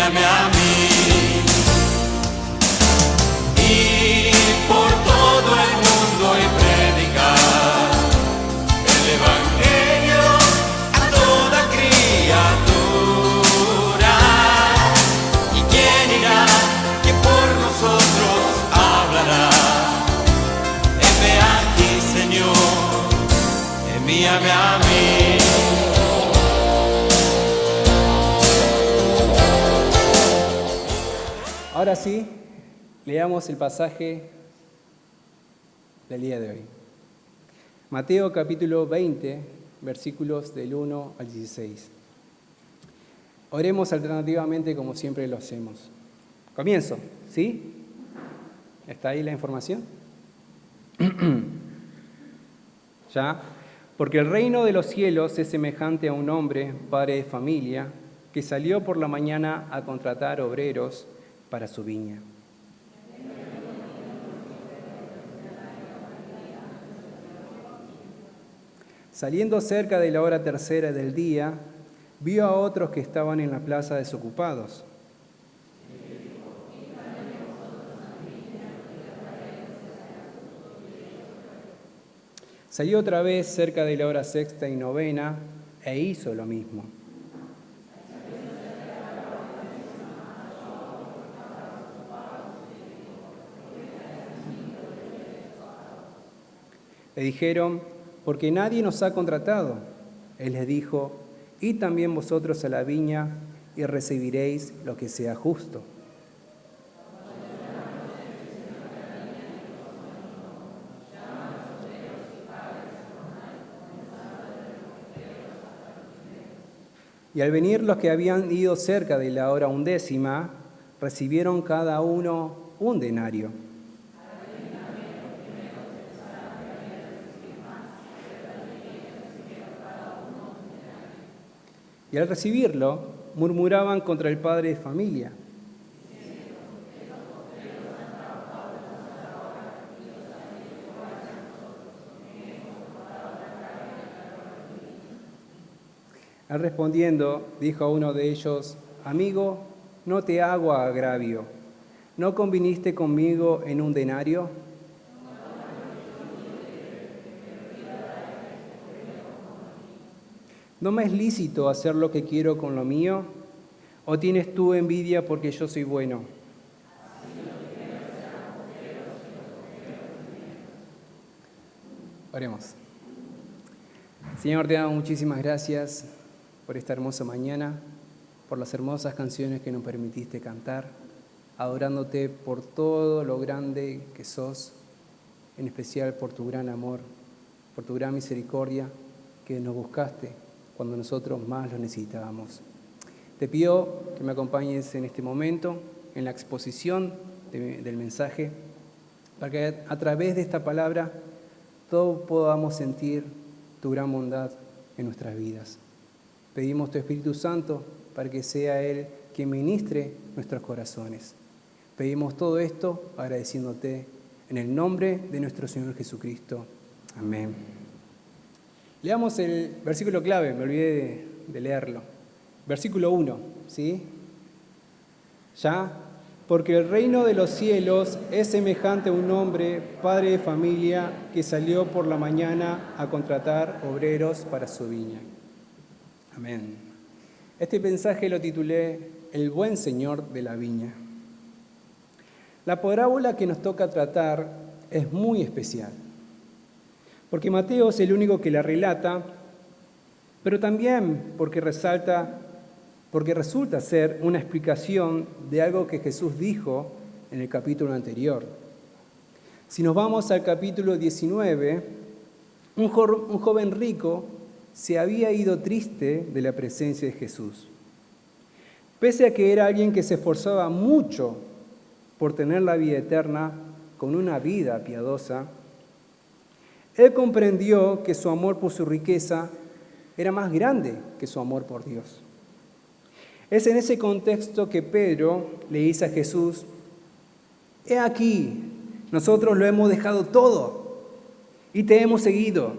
envíame a mí. Y por todo el mundo y predicar el Evangelio a toda criatura. ¿Y quién irá? ¿Quién por nosotros hablará? Heme aquí, Señor, envíame a mí. Ahora sí, leamos el pasaje del día de hoy. Mateo capítulo 20, versículos del 1 al 16. Oremos alternativamente como siempre lo hacemos. Comienzo, ¿sí? ¿Está ahí la información? ¿Ya? Porque el reino de los cielos es semejante a un hombre, padre de familia, que salió por la mañana a contratar obreros para su viña. Saliendo cerca de la hora tercera del día, vio a otros que estaban en la plaza desocupados. Salió otra vez cerca de la hora sexta y novena e hizo lo mismo. Le dijeron, porque nadie nos ha contratado. Él les dijo, id también vosotros a la viña y recibiréis lo que sea justo. Y al venir los que habían ido cerca de la hora 11, recibieron cada uno un denario. Y al recibirlo, murmuraban contra el padre de familia. Él respondiendo, dijo a uno de ellos, amigo, no te hago agravio. ¿No conviniste conmigo en un denario? ¿No me es lícito hacer lo que quiero con lo mío? ¿O tienes tú envidia porque yo soy bueno? Oremos. Señor, te damos muchísimas gracias por esta hermosa mañana, por las hermosas canciones que nos permitiste cantar, adorándote por todo lo grande que sos, en especial por tu gran amor, por tu gran misericordia que nos buscaste cuando nosotros más lo necesitábamos. Te pido que me acompañes en este momento, en la exposición del mensaje, para que a través de esta palabra todos podamos sentir tu gran bondad en nuestras vidas. Pedimos tu Espíritu Santo para que sea Él quien ministre nuestros corazones. Pedimos todo esto agradeciéndote en el nombre de nuestro Señor Jesucristo. Amén. Leamos el versículo clave, me olvidé de leerlo. Versículo 1, ¿sí? ¿Ya? Porque el reino de los cielos es semejante a un hombre, padre de familia, que salió por la mañana a contratar obreros para su viña. Amén. Este mensaje lo titulé El buen señor de la viña. La parábola que nos toca tratar es muy especial, porque Mateo es el único que la relata, pero también porque resulta ser una explicación de algo que Jesús dijo en el capítulo anterior. Si nos vamos al capítulo 19, un joven rico se había ido triste de la presencia de Jesús. Pese a que era alguien que se esforzaba mucho por tener la vida eterna con una vida piadosa, él comprendió que su amor por su riqueza era más grande que su amor por Dios. Es en ese contexto que Pedro le dice a Jesús, he aquí, nosotros lo hemos dejado todo y te hemos seguido.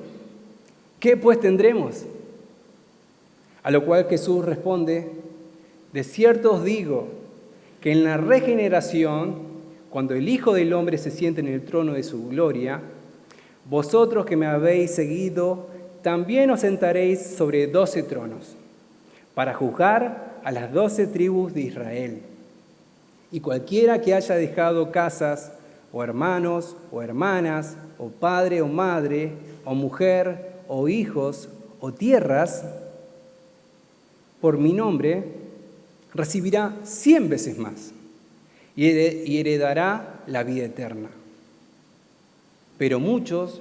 ¿Qué pues tendremos? A lo cual Jesús responde, de cierto os digo que en la regeneración, cuando el Hijo del Hombre se siente en el trono de su gloria, vosotros que me habéis seguido, también os sentaréis sobre 12 tronos, para juzgar a las 12 tribus de Israel. Y cualquiera que haya dejado casas, o hermanos, o hermanas, o padre o madre, o mujer, o hijos, o tierras, por mi nombre, recibirá 100 veces más y heredará la vida eterna. Pero muchos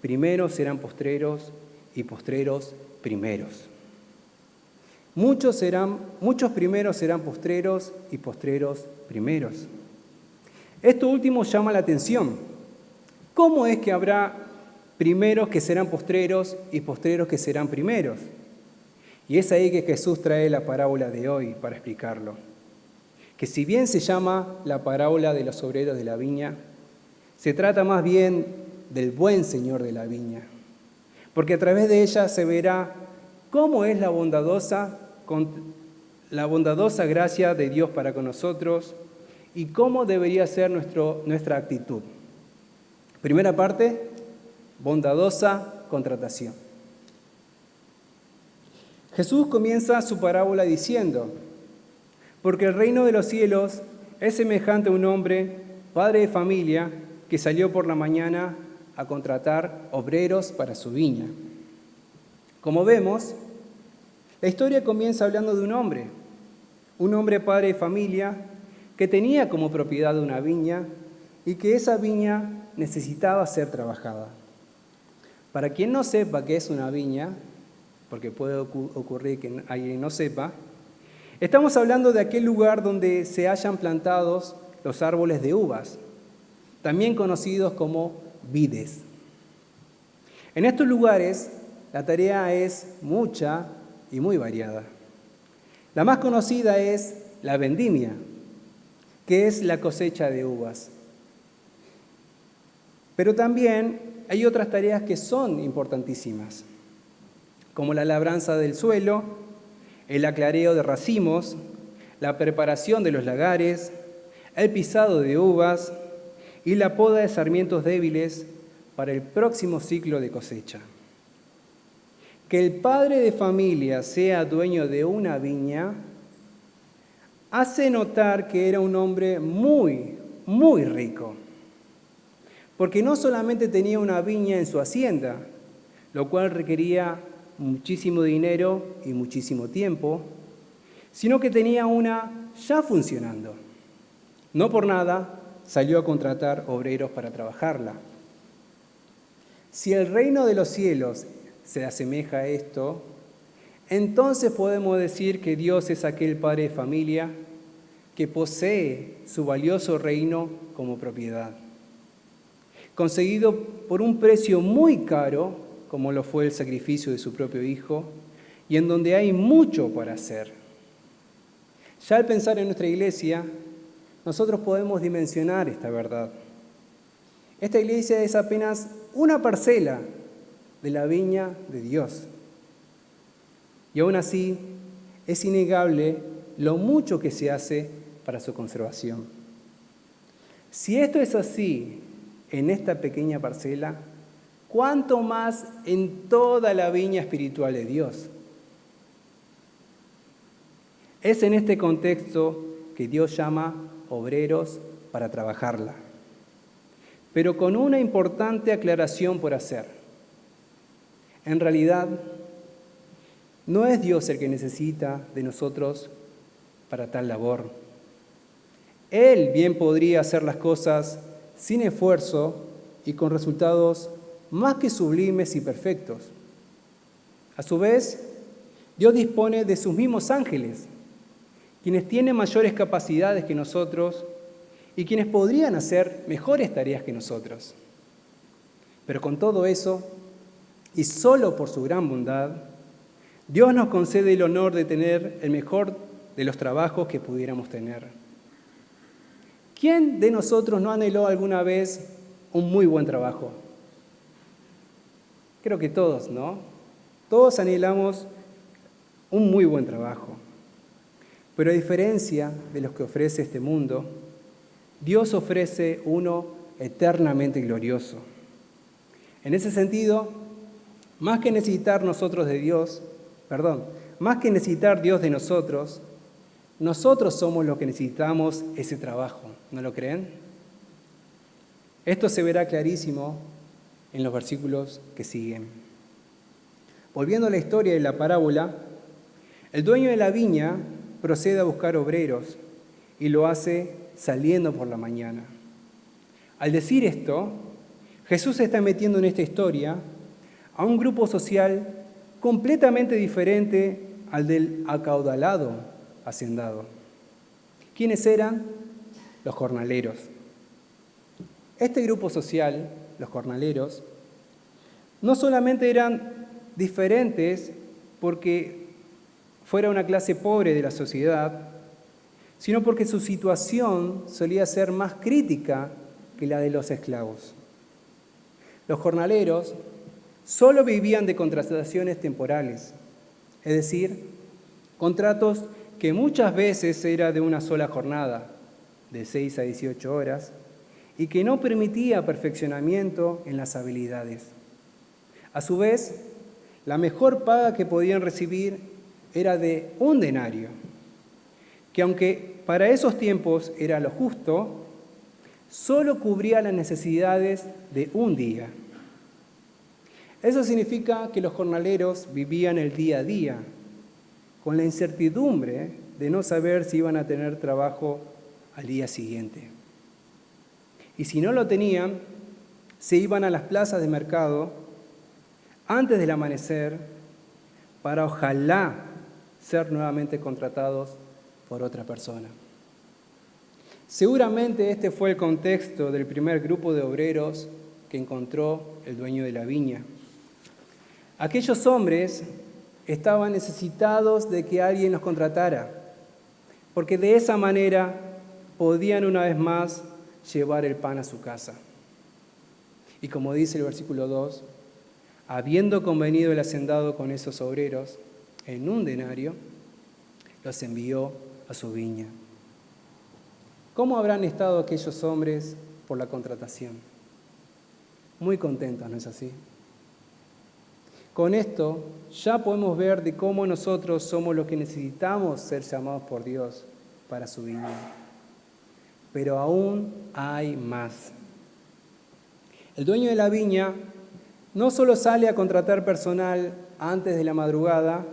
primeros serán postreros y postreros primeros. Muchos primeros serán postreros y postreros primeros. Esto último llama la atención. ¿Cómo es que habrá primeros que serán postreros y postreros que serán primeros? Y es ahí que Jesús trae la parábola de hoy para explicarlo. Que si bien se llama la parábola de los obreros de la viña, se trata más bien del buen Señor de la viña. Porque a través de ella se verá cómo es la bondadosa gracia de Dios para con nosotros y cómo debería ser nuestra actitud. Primera parte, bondadosa contratación. Jesús comienza su parábola diciendo, porque el reino de los cielos es semejante a un hombre, padre de familia, que salió por la mañana a contratar obreros para su viña. Como vemos, la historia comienza hablando de un hombre padre de familia, que tenía como propiedad una viña y que esa viña necesitaba ser trabajada. Para quien no sepa qué es una viña, porque puede ocurrir que alguien no sepa, estamos hablando de aquel lugar donde se hallan plantados los árboles de uvas, también conocidos como vides. En estos lugares la tarea es mucha y muy variada. La más conocida es la vendimia, que es la cosecha de uvas. Pero también hay otras tareas que son importantísimas, como la labranza del suelo, el aclareo de racimos, la preparación de los lagares, el pisado de uvas y la poda de sarmientos débiles para el próximo ciclo de cosecha. Que el padre de familia sea dueño de una viña hace notar que era un hombre muy, muy rico, porque no solamente tenía una viña en su hacienda, lo cual requería muchísimo dinero y muchísimo tiempo, sino que tenía una ya funcionando. No por nada salió a contratar obreros para trabajarla. Si el reino de los cielos se asemeja a esto, entonces podemos decir que Dios es aquel padre de familia que posee su valioso reino como propiedad, conseguido por un precio muy caro, como lo fue el sacrificio de su propio Hijo, y en donde hay mucho para hacer. Ya al pensar en nuestra iglesia, nosotros podemos dimensionar esta verdad. Esta iglesia es apenas una parcela de la viña de Dios. Y aún así, es innegable lo mucho que se hace para su conservación. Si esto es así en esta pequeña parcela, ¿cuánto más en toda la viña espiritual de Dios? Es en este contexto que Dios llama obreros para trabajarla, pero con una importante aclaración por hacer. En realidad, no es Dios el que necesita de nosotros para tal labor. Él bien podría hacer las cosas sin esfuerzo y con resultados más que sublimes y perfectos. A su vez, Dios dispone de sus mismos ángeles, quienes tienen mayores capacidades que nosotros y quienes podrían hacer mejores tareas que nosotros. Pero con todo eso, y solo por su gran bondad, Dios nos concede el honor de tener el mejor de los trabajos que pudiéramos tener. ¿Quién de nosotros no anheló alguna vez un muy buen trabajo? Creo que todos, ¿no? Todos anhelamos un muy buen trabajo. Pero a diferencia de los que ofrece este mundo, Dios ofrece uno eternamente glorioso. En ese sentido, más que necesitar Dios de nosotros somos los que necesitamos ese trabajo. ¿No lo creen? Esto se verá clarísimo en los versículos que siguen. Volviendo a la historia de la parábola, el dueño de la viña procede a buscar obreros y lo hace saliendo por la mañana. Al decir esto, Jesús se está metiendo en esta historia a un grupo social completamente diferente al del acaudalado hacendado. ¿Quiénes eran? Los jornaleros. Este grupo social, los jornaleros, no solamente eran diferentes porque fuera una clase pobre de la sociedad, sino porque su situación solía ser más crítica que la de los esclavos. Los jornaleros solo vivían de contrataciones temporales, es decir, contratos que muchas veces era de una sola jornada, de 6 a 18 horas, y que no permitía perfeccionamiento en las habilidades. A su vez, la mejor paga que podían recibir era de 1 denario, que aunque para esos tiempos era lo justo, solo cubría las necesidades de un día. Eso significa que los jornaleros vivían el día a día, con la incertidumbre de no saber si iban a tener trabajo al día siguiente. Y si no lo tenían, se iban a las plazas de mercado antes del amanecer para ojalá ser nuevamente contratados por otra persona. Seguramente este fue el contexto del primer grupo de obreros que encontró el dueño de la viña. Aquellos hombres estaban necesitados de que alguien los contratara, porque de esa manera podían una vez más llevar el pan a su casa. Y como dice el versículo 2, habiendo convenido el hacendado con esos obreros en 1 denario, los envió a su viña. ¿Cómo habrán estado aquellos hombres por la contratación? Muy contentos, ¿no es así? Con esto ya podemos ver de cómo nosotros somos los que necesitamos ser llamados por Dios para su viña. Pero aún hay más. El dueño de la viña no solo sale a contratar personal antes de la madrugada,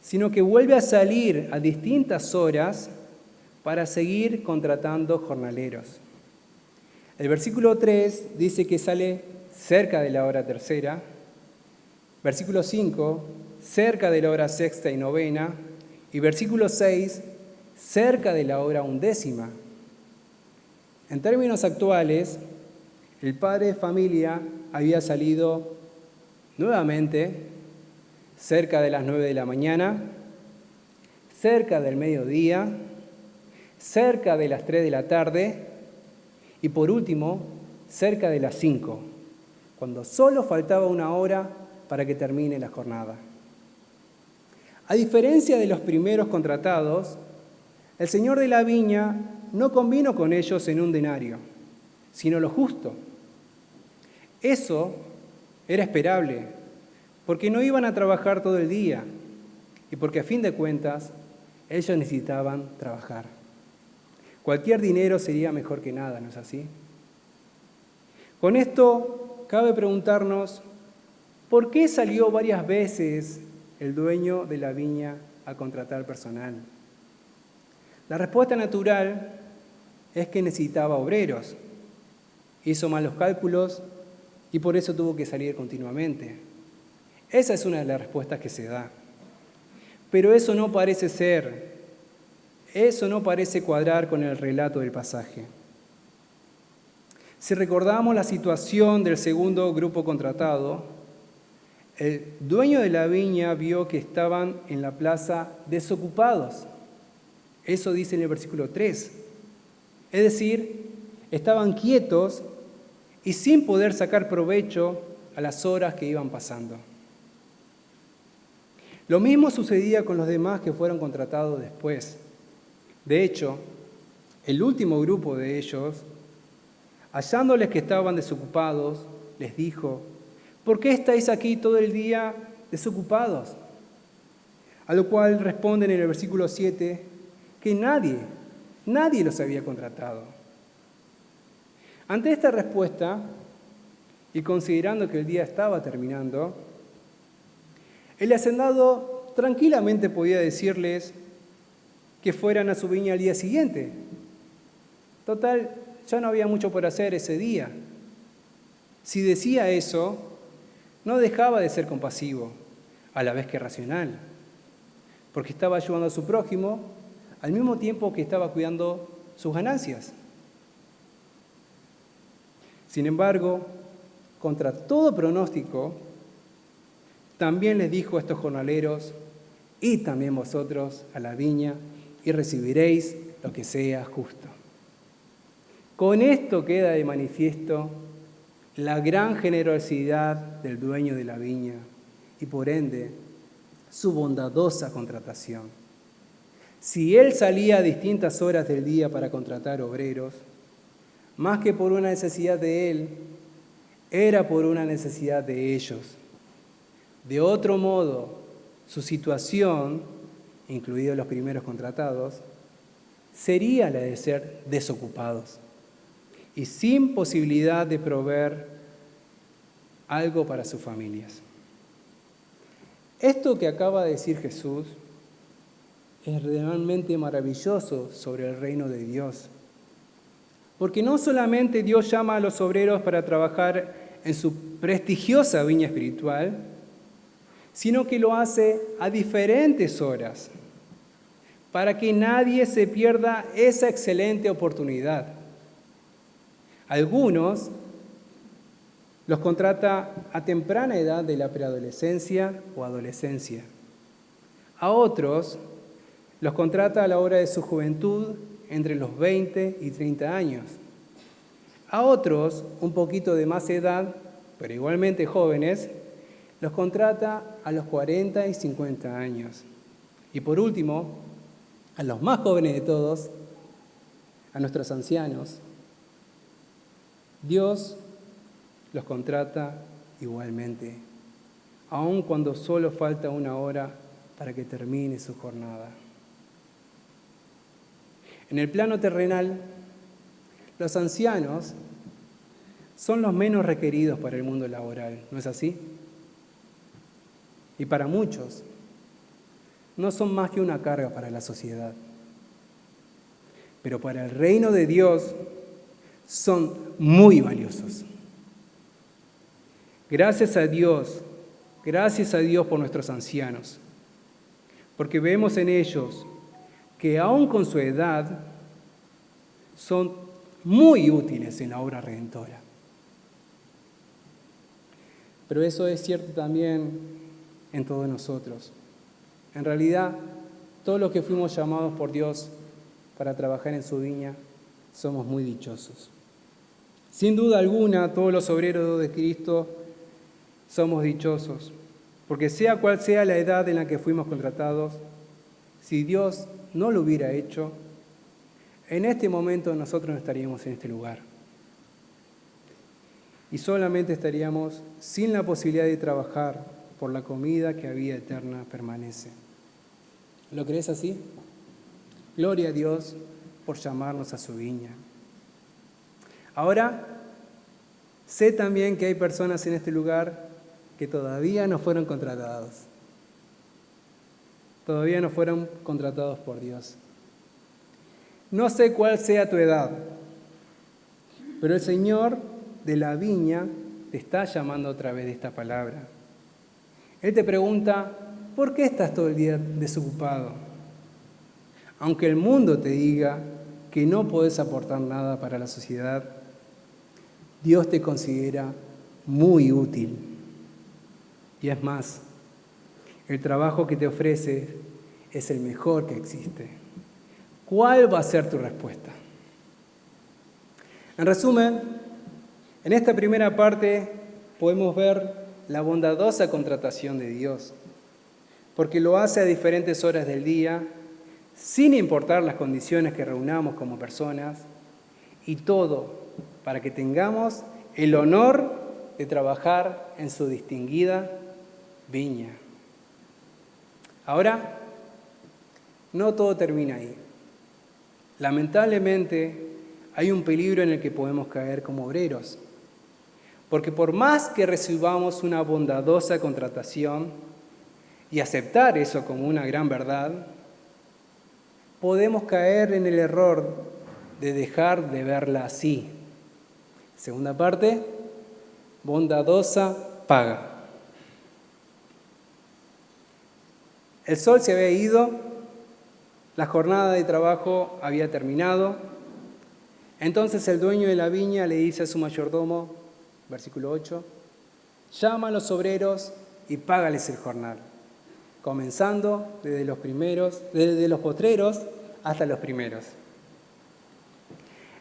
sino que vuelve a salir a distintas horas para seguir contratando jornaleros. El versículo 3 dice que sale cerca de la hora tercera, versículo 5, cerca de la hora sexta y novena, y versículo 6, cerca de la hora 11. En términos actuales, el padre de familia había salido nuevamente cerca de las 9 de la mañana, cerca del mediodía, cerca de las 3 de la tarde y por último, cerca de las 5, cuando solo faltaba 1 hora para que termine la jornada. A diferencia de los primeros contratados, el señor de la viña no convino con ellos en 1 denario, sino lo justo. Eso era esperable, porque no iban a trabajar todo el día y porque a fin de cuentas ellos necesitaban trabajar. Cualquier dinero sería mejor que nada, ¿no es así? Con esto cabe preguntarnos, ¿por qué salió varias veces el dueño de la viña a contratar personal? La respuesta natural es que necesitaba obreros. Hizo mal los cálculos y por eso tuvo que salir continuamente. Esa es una de las respuestas que se da. Pero eso no parece cuadrar con el relato del pasaje. Si recordamos la situación del segundo grupo contratado, el dueño de la viña vio que estaban en la plaza desocupados. Eso dice en el versículo 3. Es decir, estaban quietos y sin poder sacar provecho a las horas que iban pasando. Lo mismo sucedía con los demás que fueron contratados después. De hecho, el último grupo de ellos, hallándoles que estaban desocupados, les dijo: ¿por qué estáis aquí todo el día desocupados? A lo cual responden en el versículo 7 que nadie los había contratado. Ante esta respuesta, y considerando que el día estaba terminando, el hacendado tranquilamente podía decirles que fueran a su viña al día siguiente. Total, ya no había mucho por hacer ese día. Si decía eso, no dejaba de ser compasivo, a la vez que racional, porque estaba ayudando a su prójimo al mismo tiempo que estaba cuidando sus ganancias. Sin embargo, contra todo pronóstico, también les dijo a estos jornaleros: id también vosotros a la viña y recibiréis lo que sea justo. Con esto queda de manifiesto la gran generosidad del dueño de la viña y por ende su bondadosa contratación. Si él salía a distintas horas del día para contratar obreros, más que por una necesidad de él, era por una necesidad de ellos. De otro modo, su situación, incluidos los primeros contratados, sería la de ser desocupados y sin posibilidad de proveer algo para sus familias. Esto que acaba de decir Jesús es realmente maravilloso sobre el reino de Dios, porque no solamente Dios llama a los obreros para trabajar en su prestigiosa viña espiritual, sino que lo hace a diferentes horas, para que nadie se pierda esa excelente oportunidad. Algunos los contrata a temprana edad de la preadolescencia o adolescencia. A otros los contrata a la hora de su juventud, entre los 20 y 30 años. A otros, un poquito de más edad, pero igualmente jóvenes, los contrata a los 40 y 50 años. Y por último, a los más jóvenes de todos, a nuestros ancianos, Dios los contrata igualmente, aun cuando solo falta una hora para que termine su jornada. En el plano terrenal, los ancianos son los menos requeridos para el mundo laboral, ¿no es así? Y para muchos, no son más que una carga para la sociedad. Pero para el reino de Dios son muy valiosos. Gracias a Dios por nuestros ancianos, porque vemos en ellos que aun con su edad son muy útiles en la obra redentora. Pero eso es cierto también en todos nosotros. En realidad, todos los que fuimos llamados por Dios para trabajar en su viña, somos muy dichosos. Sin duda alguna, todos los obreros de Cristo somos dichosos, porque sea cual sea la edad en la que fuimos contratados, si Dios no lo hubiera hecho, en este momento nosotros no estaríamos en este lugar. Y solamente estaríamos sin la posibilidad de trabajar por la comida que a vida eterna permanece. ¿Lo crees así? Gloria a Dios por llamarnos a su viña. Ahora, sé también que hay personas en este lugar que todavía no fueron contratados. Todavía no fueron contratados por Dios. No sé cuál sea tu edad, pero el Señor de la viña te está llamando a través de esta palabra. Él te pregunta: ¿por qué estás todo el día desocupado? Aunque el mundo te diga que no podés aportar nada para la sociedad, Dios te considera muy útil. Y es más, el trabajo que te ofrece es el mejor que existe. ¿Cuál va a ser tu respuesta? En resumen, en esta primera parte podemos ver la bondadosa contratación de Dios, porque lo hace a diferentes horas del día, sin importar las condiciones que reunamos como personas, y todo para que tengamos el honor de trabajar en su distinguida viña. Ahora, no todo termina ahí. Lamentablemente, hay un peligro en el que podemos caer como obreros, porque por más que recibamos una bondadosa contratación y aceptar eso como una gran verdad, podemos caer en el error de dejar de verla así. Segunda parte, bondadosa paga. El sol se había ido, la jornada de trabajo había terminado. Entonces el dueño de la viña le dice a su mayordomo, versículo 8, llama a los obreros y págales el jornal, comenzando desde los postreros hasta los primeros.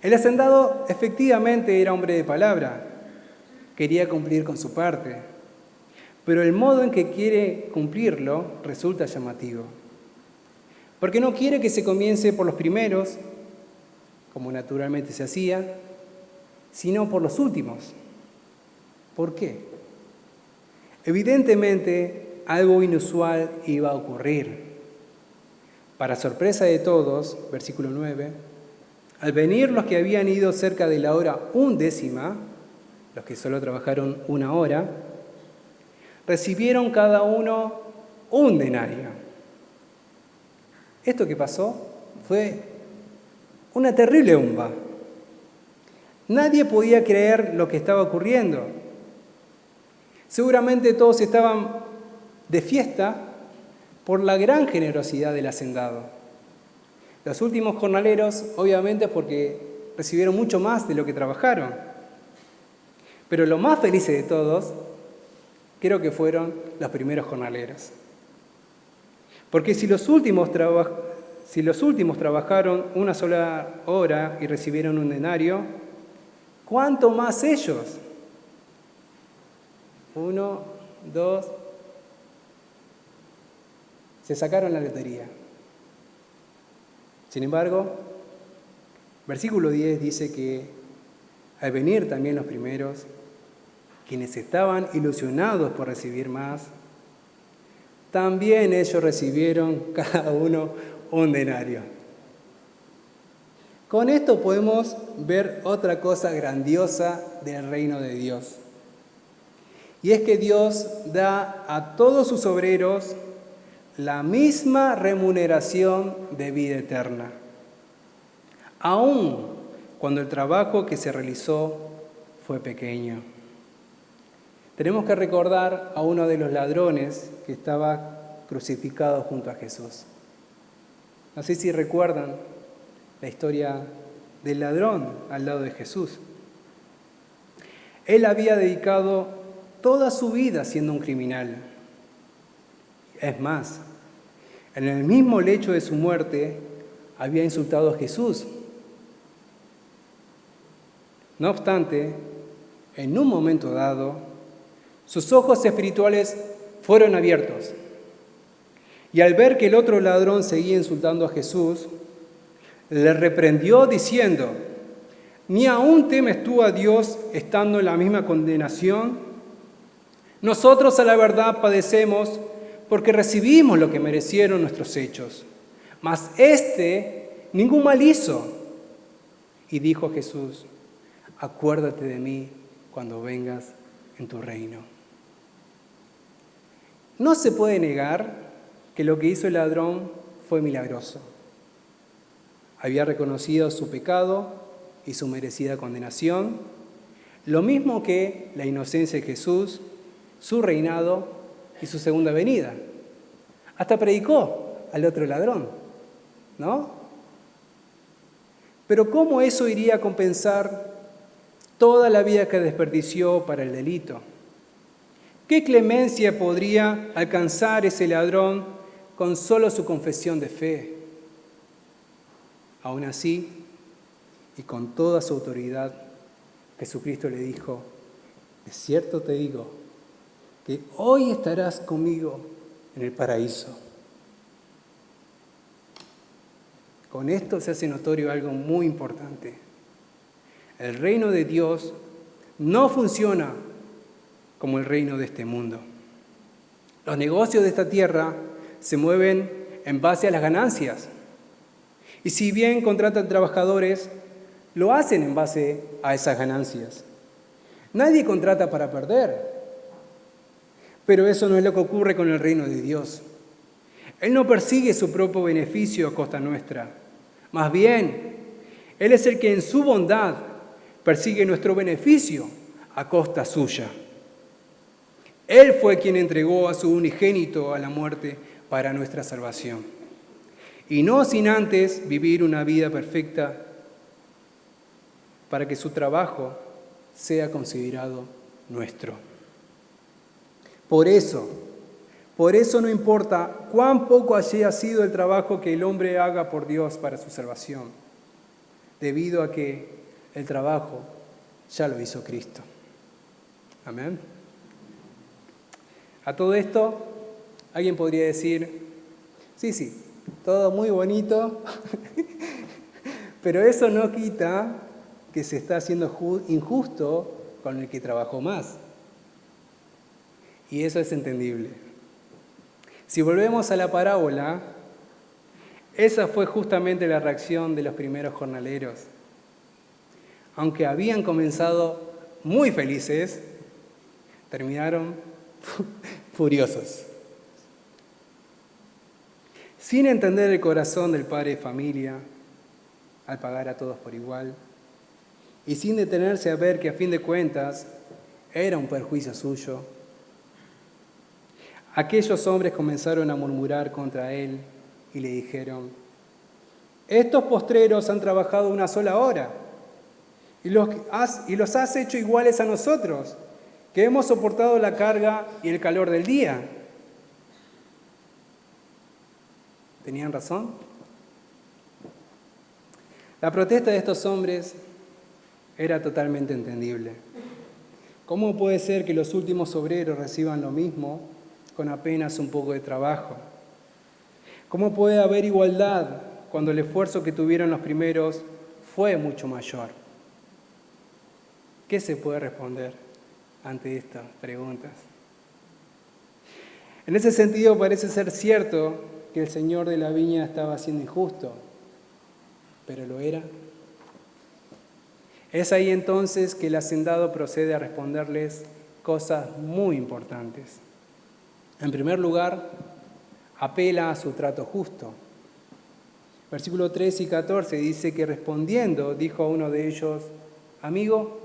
El hacendado efectivamente era hombre de palabra, quería cumplir con su parte, pero el modo en que quiere cumplirlo resulta llamativo, porque no quiere que se comience por los primeros, como naturalmente se hacía, sino por los últimos. ¿Por qué? Evidentemente, algo inusual iba a ocurrir. Para sorpresa de todos, versículo 9, al venir los que habían ido cerca de la hora 1/10, los que solo trabajaron 1 hora, recibieron cada uno 1 denario. Esto que pasó fue una terrible humba. Nadie podía creer lo que estaba ocurriendo. Seguramente todos estaban de fiesta por la gran generosidad del hacendado. Los últimos jornaleros, obviamente, porque recibieron mucho más de lo que trabajaron. Pero lo más felices de todos, creo que fueron los primeros jornaleros. Porque si los últimos trabajaron 1 sola hora y recibieron 1 denario, ¿cuánto más ellos? 1, 2, se sacaron la lotería. Sin embargo, versículo 10 dice que al venir también los primeros, quienes estaban ilusionados por recibir más, también ellos recibieron cada uno 1 denario. Con esto podemos ver otra cosa grandiosa del reino de Dios. Y es que Dios da a todos sus obreros la misma remuneración de vida eterna, aun cuando el trabajo que se realizó fue pequeño. Tenemos que recordar a uno de los ladrones que estaba crucificado junto a Jesús. No sé si recuerdan la historia del ladrón al lado de Jesús. Él había dedicado toda su vida siendo un criminal. Es más, en el mismo lecho de su muerte había insultado a Jesús. No obstante, en un momento dado, sus ojos espirituales fueron abiertos. Y al ver que el otro ladrón seguía insultando a Jesús, le reprendió diciendo, ¿ni aún temes tú a Dios estando en la misma condenación? Nosotros a la verdad padecemos porque recibimos lo que merecieron nuestros hechos. Mas éste ningún mal hizo. Y dijo Jesús, acuérdate de mí cuando vengas en tu reino. No se puede negar que lo que hizo el ladrón fue milagroso. Había reconocido su pecado y su merecida condenación, lo mismo que la inocencia de Jesús, su reinado y su segunda venida. Hasta predicó al otro ladrón, ¿no? Pero ¿cómo eso iría a compensar toda la vida que desperdició para el delito? ¿Qué clemencia podría alcanzar ese ladrón con solo su confesión de fe? Aún así, y con toda su autoridad, Jesucristo le dijo, de cierto te digo, que hoy estarás conmigo en el paraíso. Con esto se hace notorio algo muy importante. El reino de Dios no funciona como el reino de este mundo. Los negocios de esta tierra se mueven en base a las ganancias. Y si bien contratan trabajadores, lo hacen en base a esas ganancias. Nadie contrata para perder. Pero eso no es lo que ocurre con el reino de Dios. Él no persigue su propio beneficio a costa nuestra. Más bien, Él es el que en su bondad persigue nuestro beneficio a costa suya. Él fue quien entregó a su unigénito a la muerte para nuestra salvación. Y no sin antes vivir una vida perfecta para que su trabajo sea considerado nuestro. Por eso no importa cuán poco haya sido el trabajo que el hombre haga por Dios para su salvación, debido a que el trabajo ya lo hizo Cristo. Amén. A todo esto, alguien podría decir, sí, todo muy bonito, pero eso no quita que se está haciendo injusto con el que trabajó más. Y eso es entendible. Si volvemos a la parábola, esa fue justamente la reacción de los primeros jornaleros. Aunque habían comenzado muy felices, terminaron furiosos. Sin entender el corazón del padre de familia, al pagar a todos por igual, y sin detenerse a ver que a fin de cuentas era un perjuicio suyo, aquellos hombres comenzaron a murmurar contra él y le dijeron: estos postreros han trabajado una sola hora y los has hecho iguales a nosotros, que hemos soportado la carga y el calor del día. ¿Tenían razón? La protesta de estos hombres era totalmente entendible. ¿Cómo puede ser que los últimos obreros reciban lo mismo con apenas un poco de trabajo? ¿Cómo puede haber igualdad cuando el esfuerzo que tuvieron los primeros fue mucho mayor? ¿Qué se puede responder ante estas preguntas? En ese sentido, parece ser cierto que el señor de la viña estaba siendo injusto, pero ¿lo era? Es ahí entonces que el hacendado procede a responderles cosas muy importantes. En primer lugar, apela a su trato justo. Versículos 13 y 14 dice que respondiendo, dijo a uno de ellos: amigo,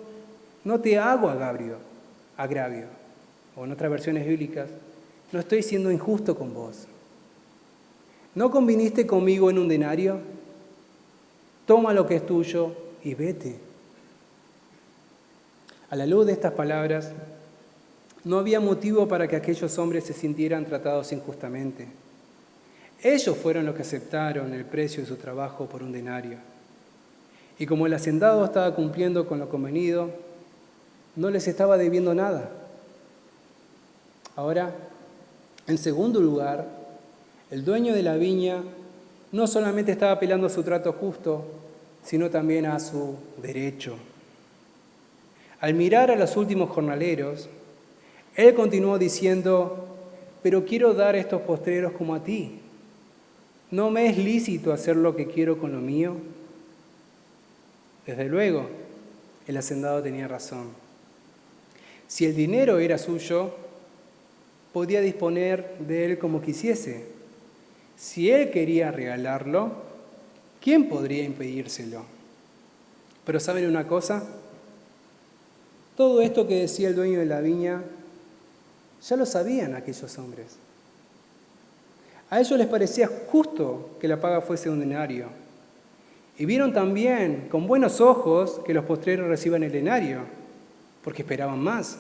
no te hago agravio. O en otras versiones bíblicas, no estoy siendo injusto con vos. ¿No conviniste conmigo en un denario? Toma lo que es tuyo y vete. A la luz de estas palabras, no había motivo para que aquellos hombres se sintieran tratados injustamente. Ellos fueron los que aceptaron el precio de su trabajo por un denario. Y como el hacendado estaba cumpliendo con lo convenido, no les estaba debiendo nada. Ahora, en segundo lugar, el dueño de la viña no solamente estaba apelando a su trato justo, sino también a su derecho. Al mirar a los últimos jornaleros, él continuó diciendo: pero quiero dar a estos postreros como a ti. ¿No me es lícito hacer lo que quiero con lo mío? Desde luego, el hacendado tenía razón. Si el dinero era suyo, podía disponer de él como quisiese. Si él quería regalarlo, ¿quién podría impedírselo? Pero ¿saben una cosa? Todo esto que decía el dueño de la viña, ya lo sabían aquellos hombres. A ellos les parecía justo que la paga fuese un denario. Y vieron también con buenos ojos que los postreros reciban el denario, porque esperaban más.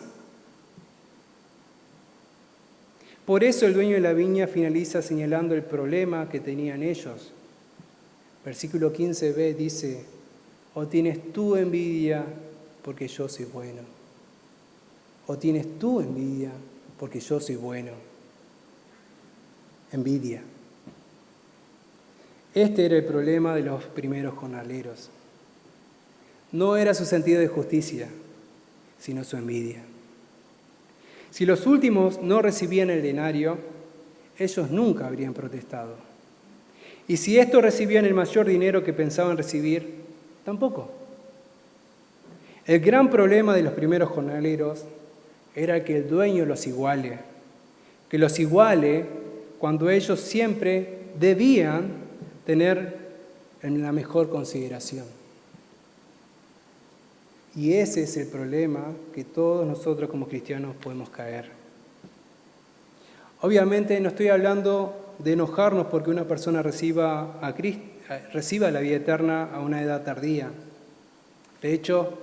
Por eso el dueño de la viña finaliza señalando el problema que tenían ellos. Versículo 15b dice: ¿o tienes tú envidia porque yo soy bueno? ¿O tienes tú envidia porque yo soy bueno? Envidia. Este era el problema de los primeros jornaleros. No era su sentido de justicia, sino su envidia. Si los últimos no recibían el denario, ellos nunca habrían protestado. Y si estos recibían el mayor dinero que pensaban recibir, tampoco. El gran problema de los primeros jornaleros era que el dueño los iguale, que los iguale cuando ellos siempre debían tener la mejor consideración. Y ese es el problema que todos nosotros como cristianos podemos caer. Obviamente no estoy hablando de enojarnos porque una persona reciba la vida eterna a una edad tardía. De hecho,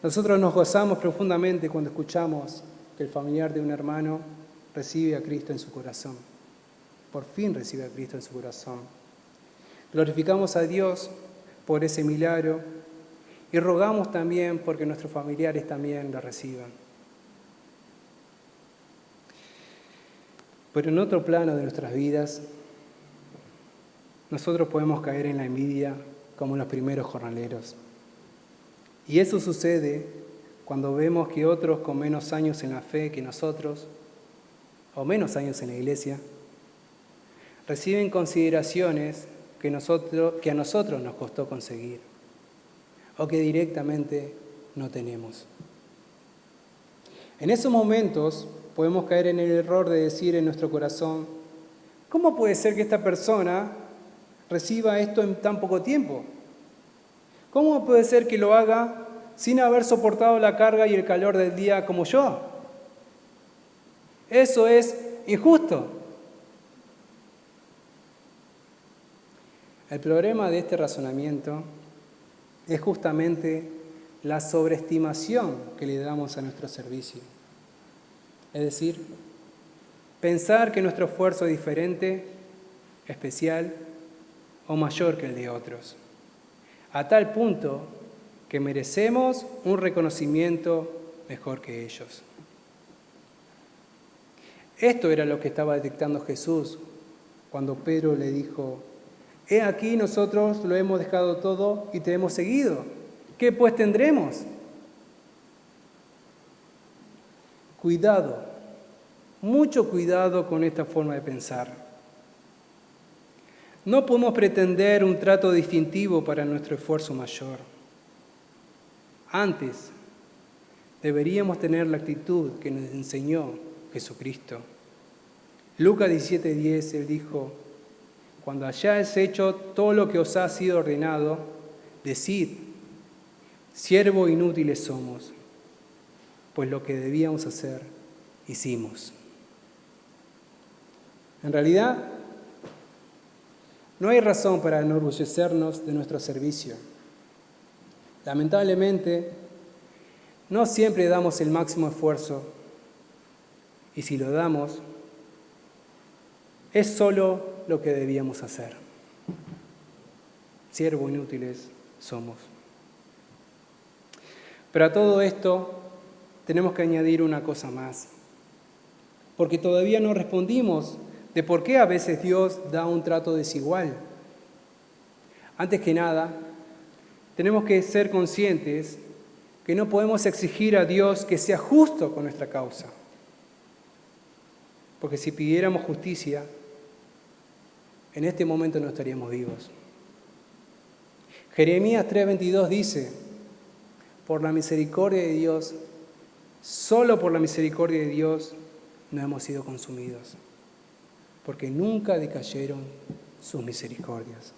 nosotros nos gozamos profundamente cuando escuchamos que el familiar de un hermano recibe a Cristo en su corazón. Por fin recibe a Cristo en su corazón. Glorificamos a Dios por ese milagro y rogamos también porque nuestros familiares también lo reciban. Pero en otro plano de nuestras vidas, nosotros podemos caer en la envidia como los primeros jornaleros. Y eso sucede cuando vemos que otros con menos años en la fe que nosotros, o menos años en la iglesia, reciben consideraciones que a nosotros nos costó conseguir, o que directamente no tenemos. En esos momentos podemos caer en el error de decir en nuestro corazón, ¿cómo puede ser que esta persona reciba esto en tan poco tiempo? ¿Cómo puede ser que lo haga sin haber soportado la carga y el calor del día como yo? Eso es injusto. El problema de este razonamiento es justamente la sobreestimación que le damos a nuestro servicio. Es decir, pensar que nuestro esfuerzo es diferente, especial o mayor que el de otros, a tal punto que merecemos un reconocimiento mejor que ellos. Esto era lo que estaba detectando Jesús cuando Pedro le dijo, «He aquí nosotros lo hemos dejado todo y te hemos seguido. ¿Qué pues tendremos?» Cuidado, mucho cuidado con esta forma de pensar. No podemos pretender un trato distintivo para nuestro esfuerzo mayor. Antes, deberíamos tener la actitud que nos enseñó Jesucristo. Lucas 17:10, Él dijo, «Cuando hayáis hecho todo lo que os ha sido ordenado, decid, siervos inútiles somos, pues lo que debíamos hacer, hicimos». En realidad, no hay razón para enorgullecernos de nuestro servicio. Lamentablemente, no siempre damos el máximo esfuerzo, y si lo damos, es solo lo que debíamos hacer. Siervos inútiles somos. Pero a todo esto tenemos que añadir una cosa más, porque todavía no respondimos de por qué a veces Dios da un trato desigual. Antes que nada, tenemos que ser conscientes que no podemos exigir a Dios que sea justo con nuestra causa, porque si pidiéramos justicia, en este momento no estaríamos vivos. Jeremías 3:22 dice, por la misericordia de Dios, solo por la misericordia de Dios, no hemos sido consumidos, porque nunca decayeron sus misericordias.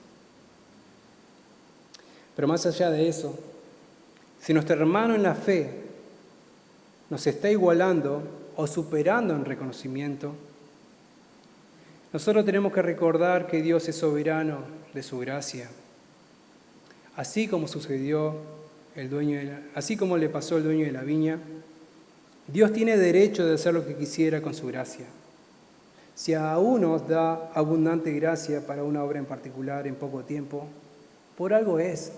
Pero más allá de eso, si nuestro hermano en la fe nos está igualando o superando en reconocimiento, nosotros tenemos que recordar que Dios es soberano de su gracia. Así como sucedió así como le pasó al dueño de la viña, Dios tiene derecho de hacer lo que quisiera con su gracia. Si a uno da abundante gracia para una obra en particular en poco tiempo, por algo es.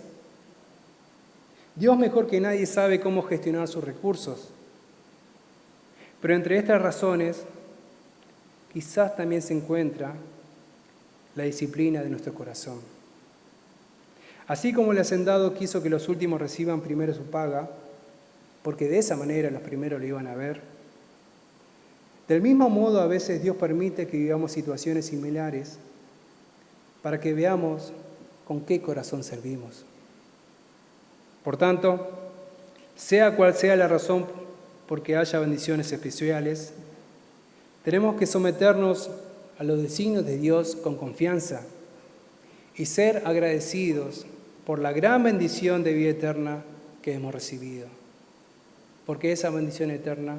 Dios mejor que nadie sabe cómo gestionar sus recursos. Pero entre estas razones, quizás también se encuentra la disciplina de nuestro corazón. Así como el hacendado quiso que los últimos reciban primero su paga, porque de esa manera los primeros lo iban a ver, del mismo modo a veces Dios permite que vivamos situaciones similares para que veamos con qué corazón servimos. Por tanto, sea cual sea la razón por que haya bendiciones especiales, tenemos que someternos a los designios de Dios con confianza y ser agradecidos por la gran bendición de vida eterna que hemos recibido, porque esa bendición eterna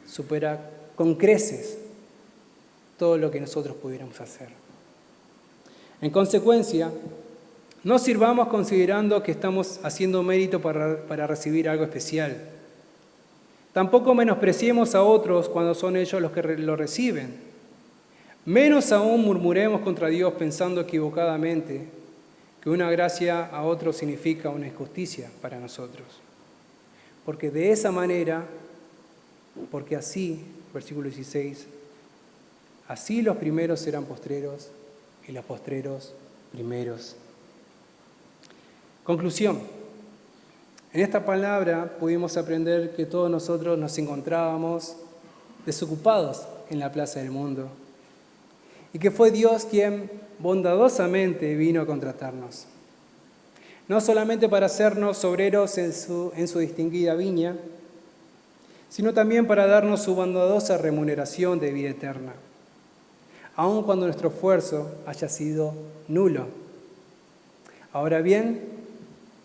supera con creces todo lo que nosotros pudiéramos hacer. En consecuencia, no sirvamos considerando que estamos haciendo mérito para recibir algo especial. Tampoco menospreciemos a otros cuando son ellos los que lo reciben. Menos aún murmuremos contra Dios pensando equivocadamente que una gracia a otros significa una injusticia para nosotros. Porque de esa manera, porque así, versículo 16, así los primeros serán postreros y los postreros primeros. Conclusión. En esta palabra pudimos aprender que todos nosotros nos encontrábamos desocupados en la plaza del mundo y que fue Dios quien bondadosamente vino a contratarnos. No solamente para hacernos obreros en su distinguida viña, sino también para darnos su bondadosa remuneración de vida eterna, aun cuando nuestro esfuerzo haya sido nulo. Ahora bien,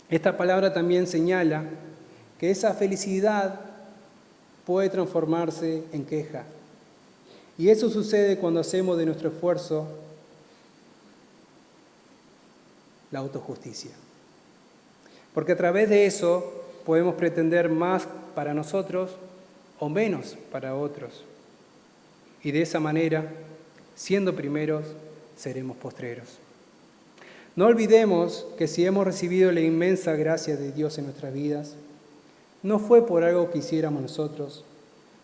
esta palabra también señala que esa felicidad puede transformarse en queja. Y eso sucede cuando hacemos de nuestro esfuerzo la autojusticia. Porque a través de eso podemos pretender más para nosotros o menos para otros. Y de esa manera, siendo primeros, seremos postreros. No olvidemos que si hemos recibido la inmensa gracia de Dios en nuestras vidas, no fue por algo que hiciéramos nosotros,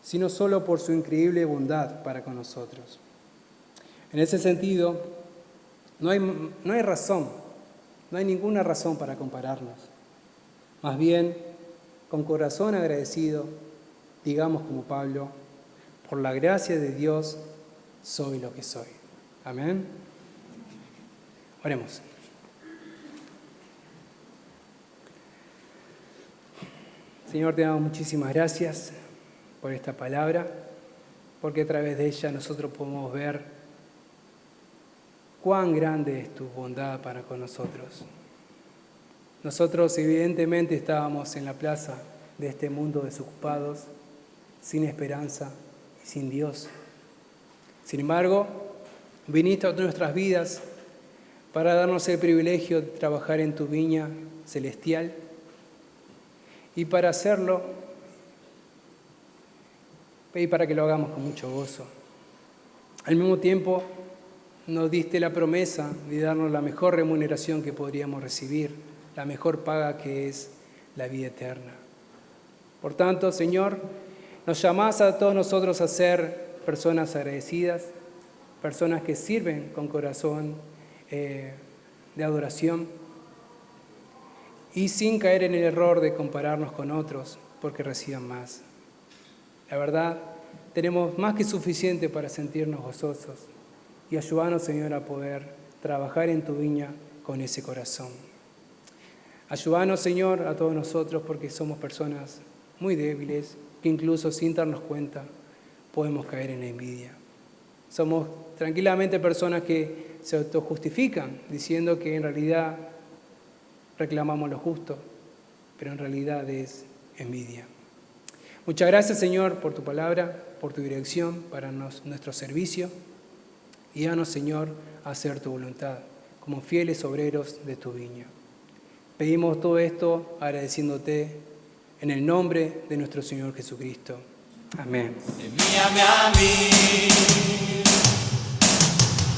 sino solo por su increíble bondad para con nosotros. En ese sentido, no hay ninguna razón para compararnos. Más bien, con corazón agradecido, digamos como Pablo, por la gracia de Dios soy lo que soy. Amén. Oremos. Señor, te damos muchísimas gracias por esta palabra, porque a través de ella nosotros podemos ver cuán grande es tu bondad para con nosotros. Nosotros evidentemente estábamos en la plaza de este mundo desocupados, sin esperanza y sin Dios. Sin embargo, viniste a nuestras vidas para darnos el privilegio de trabajar en tu viña celestial y para hacerlo y para que lo hagamos con mucho gozo. Al mismo tiempo, nos diste la promesa de darnos la mejor remuneración que podríamos recibir, la mejor paga que es la vida eterna. Por tanto, Señor, nos llamás a todos nosotros a ser personas agradecidas, personas que sirven con corazón de adoración y sin caer en el error de compararnos con otros porque reciban más. La verdad, tenemos más que suficiente para sentirnos gozosos y ayúdanos, Señor, a poder trabajar en tu viña con ese corazón. Ayúdanos, Señor, a todos nosotros porque somos personas muy débiles que incluso sin darnos cuenta podemos caer en la envidia. Somos tranquilamente personas que se autojustifican diciendo que en realidad reclamamos lo justo, pero en realidad es envidia. Muchas gracias, Señor, por tu palabra, por tu dirección para nuestro servicio. Y danos, Señor, a hacer tu voluntad como fieles obreros de tu viña. Pedimos todo esto agradeciéndote en el nombre de nuestro Señor Jesucristo. Amén. Envíame a mí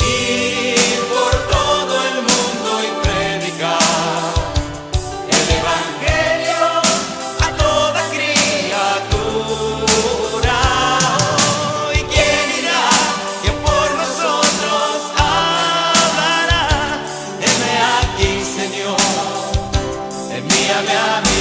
ir por todo el mundo y predicar el evangelio a toda criatura. ¿Y quién irá que por nosotros hablará? enséñame a mí.